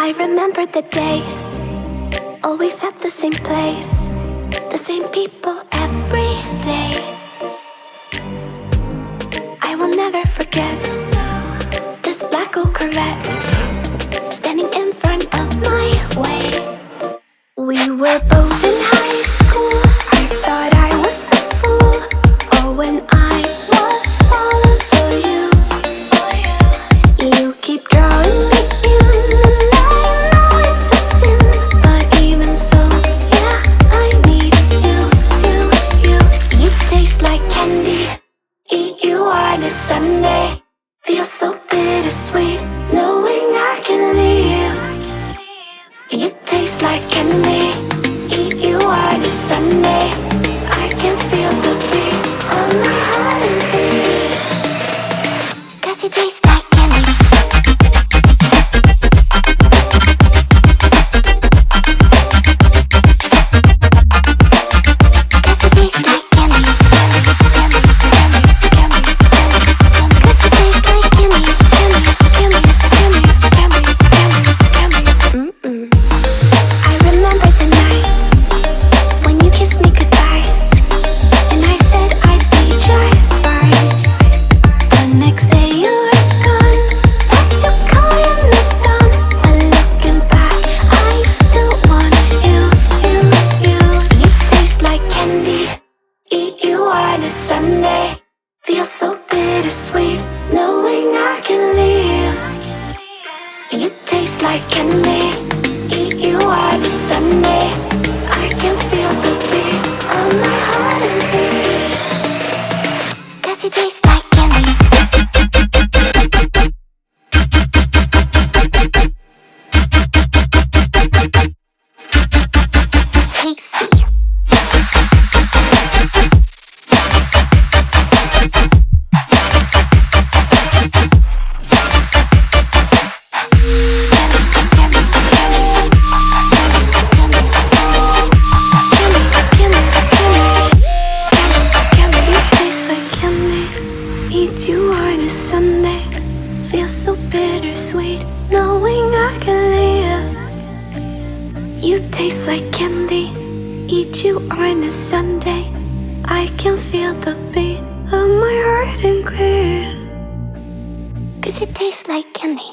I remember the days, always at the same place, the same people every day. I will never forget this black old Corvette standing in front of my way. We were both in high school. I thought I was a fool. Oh, when I was falling for you. You keep drawing me in, and I know it's a sin, but even so, yeah, I need you. You taste like candy. Eat you on a Sunday. Feels so bittersweet knowing I can leave. You taste like candy. Eat you on a Sunday. I can feel the beat of my heart and beats. 'Cause you taste like candy. Sunday feels so bittersweet knowing I can leave. You taste like candy. Eat you on a Sunday. I can feel the beat of my heart and beats. 'Cause you taste like candy. Tasty. Eat you on a Sunday. Feels so bittersweet knowing I can live. You taste like candy. Eat you on a Sunday. I can feel the beat of my heart increase. 'Cause it tastes like candy.